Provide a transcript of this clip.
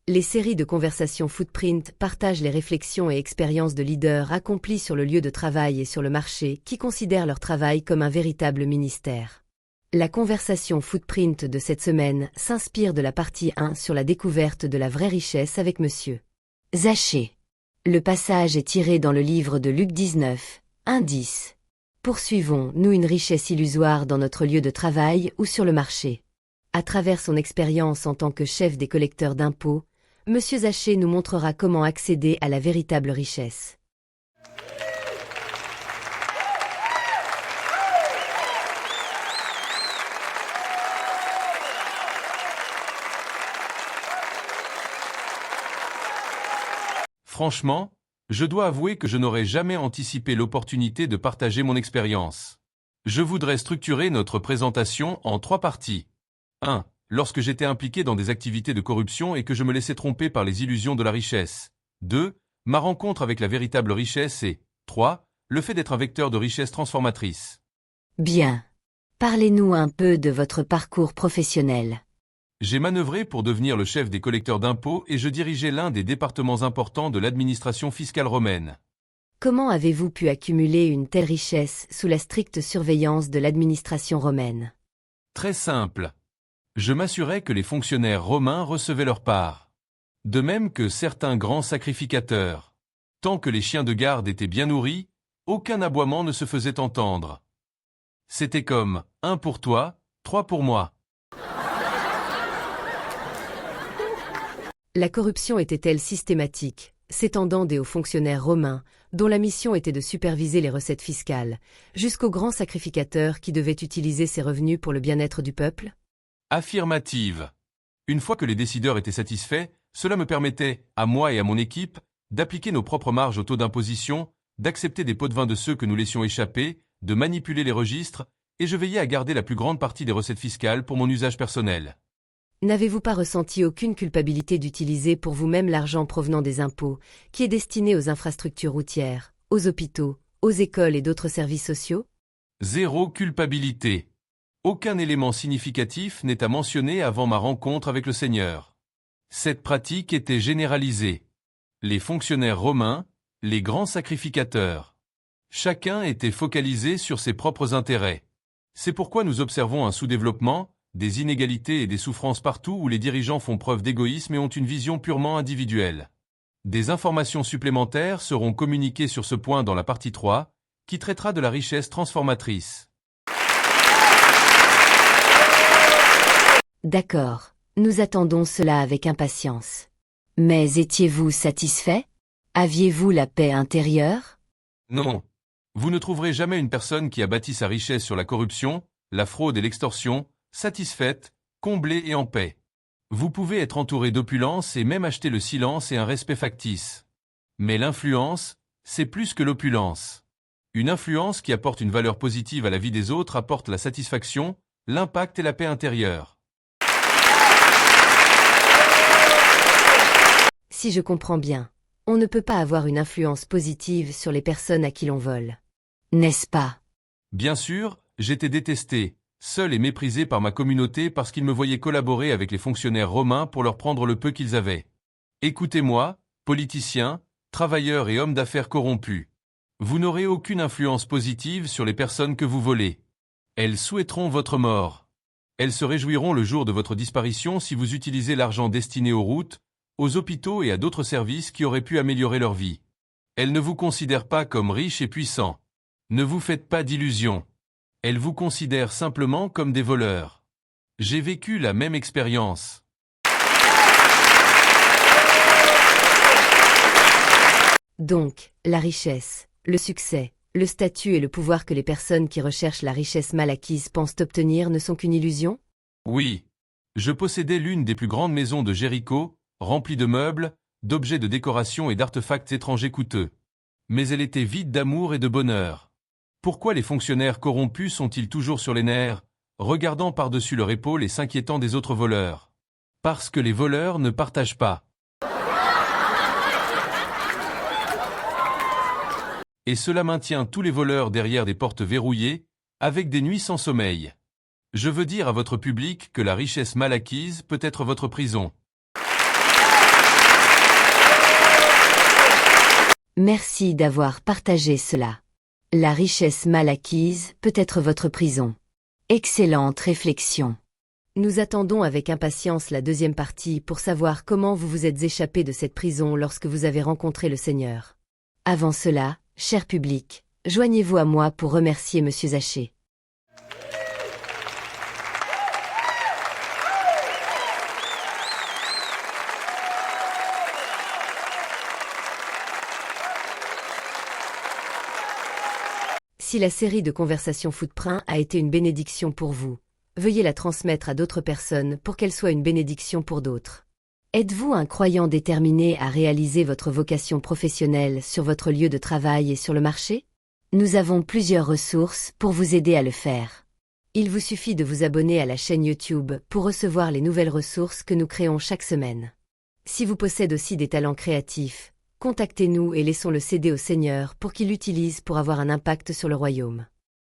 Les séries de conversations Footprint partagent les réflexions et expériences de leaders accomplis sur le lieu de travail et sur le marché qui considèrent leur travail comme un véritable ministère. La conversation Footprint de cette semaine s'inspire de la partie 1 sur la découverte de la vraie richesse avec Monsieur Zaché. Le passage est tiré dans le livre de Luc 19, 1-10. Poursuivons-nous une richesse illusoire dans notre lieu de travail ou sur le marché? À travers son expérience en tant que chef des collecteurs d'impôts, Monsieur Zaché nous montrera comment accéder à la véritable richesse. Franchement, je dois avouer que je n'aurais jamais anticipé l'opportunité de partager mon expérience. Je voudrais structurer notre présentation en 3 parties. 1. Lorsque j'étais impliqué dans des activités de corruption et que je me laissais tromper par les illusions de la richesse. 2. Ma rencontre avec la véritable richesse et 3. Le fait d'être un vecteur de richesse transformatrice. Bien. Parlez-nous un peu de votre parcours professionnel. J'ai manœuvré pour devenir le chef des collecteurs d'impôts et je dirigeais l'un des départements importants de l'administration fiscale romaine. Comment avez-vous pu accumuler une telle richesse sous la stricte surveillance de l'administration romaine? Très simple. Je m'assurais que les fonctionnaires romains recevaient leur part. De même que certains grands sacrificateurs. Tant que les chiens de garde étaient bien nourris, aucun aboiement ne se faisait entendre. C'était comme 1 pour toi, 3 pour moi. La corruption était-elle systématique, s'étendant des hauts fonctionnaires romains, dont la mission était de superviser les recettes fiscales, jusqu'aux grands sacrificateurs qui devaient utiliser ces revenus pour le bien-être du peuple? Affirmative. Une fois que les décideurs étaient satisfaits, cela me permettait, à moi et à mon équipe, d'appliquer nos propres marges au taux d'imposition, d'accepter des pots de vin de ceux que nous laissions échapper, de manipuler les registres, et je veillais à garder la plus grande partie des recettes fiscales pour mon usage personnel. N'avez-vous pas ressenti aucune culpabilité d'utiliser pour vous-même l'argent provenant des impôts, qui est destiné aux infrastructures routières, aux hôpitaux, aux écoles et d'autres services sociaux? Zéro culpabilité. Aucun élément significatif n'est à mentionner avant ma rencontre avec le Seigneur. Cette pratique était généralisée. Les fonctionnaires romains, les grands sacrificateurs. Chacun était focalisé sur ses propres intérêts. C'est pourquoi nous observons un sous-développement, des inégalités et des souffrances partout où les dirigeants font preuve d'égoïsme et ont une vision purement individuelle. Des informations supplémentaires seront communiquées sur ce point dans la partie 3, qui traitera de la richesse transformatrice. D'accord, nous attendons cela avec impatience. Mais étiez-vous satisfait? Aviez-vous la paix intérieure? Non. Vous ne trouverez jamais une personne qui a bâti sa richesse sur la corruption, la fraude et l'extorsion, satisfaite, comblée et en paix. Vous pouvez être entouré d'opulence et même acheter le silence et un respect factice. Mais l'influence, c'est plus que l'opulence. Une influence qui apporte une valeur positive à la vie des autres apporte la satisfaction, l'impact et la paix intérieure. Si je comprends bien, on ne peut pas avoir une influence positive sur les personnes à qui l'on vole. N'est-ce pas? Bien sûr, j'étais détesté, seul et méprisé par ma communauté parce qu'ils me voyaient collaborer avec les fonctionnaires romains pour leur prendre le peu qu'ils avaient. Écoutez-moi, politiciens, travailleurs et hommes d'affaires corrompus. Vous n'aurez aucune influence positive sur les personnes que vous volez. Elles souhaiteront votre mort. Elles se réjouiront le jour de votre disparition si vous utilisez l'argent destiné aux routes, aux hôpitaux et à d'autres services qui auraient pu améliorer leur vie. Elles ne vous considèrent pas comme riches et puissants. Ne vous faites pas d'illusions. Elles vous considèrent simplement comme des voleurs. J'ai vécu la même expérience. Donc, la richesse, le succès, le statut et le pouvoir que les personnes qui recherchent la richesse mal acquise pensent obtenir ne sont qu'une illusion? Oui. Je possédais l'une des plus grandes maisons de Jéricho, remplie de meubles, d'objets de décoration et d'artefacts étrangers coûteux. Mais elle était vide d'amour et de bonheur. Pourquoi les fonctionnaires corrompus sont-ils toujours sur les nerfs, regardant par-dessus leur épaule et s'inquiétant des autres voleurs? Parce que les voleurs ne partagent pas. Et cela maintient tous les voleurs derrière des portes verrouillées, avec des nuits sans sommeil. Je veux dire à votre public que la richesse mal acquise peut être votre prison. Merci d'avoir partagé cela. La richesse mal acquise peut être votre prison. Excellente réflexion. Nous attendons avec impatience la deuxième partie pour savoir comment vous vous êtes échappé de cette prison lorsque vous avez rencontré le Seigneur. Avant cela, cher public, joignez-vous à moi pour remercier Monsieur Zaché. Si la série de conversations Footprint a été une bénédiction pour vous, veuillez la transmettre à d'autres personnes pour qu'elle soit une bénédiction pour d'autres. Êtes-vous un croyant déterminé à réaliser votre vocation professionnelle sur votre lieu de travail et sur le marché? Nous avons plusieurs ressources pour vous aider à le faire. Il vous suffit de vous abonner à la chaîne YouTube pour recevoir les nouvelles ressources que nous créons chaque semaine. Si vous possédez aussi des talents créatifs, contactez-nous et laissons-le céder au Seigneur pour qu'il l'utilise pour avoir un impact sur le royaume.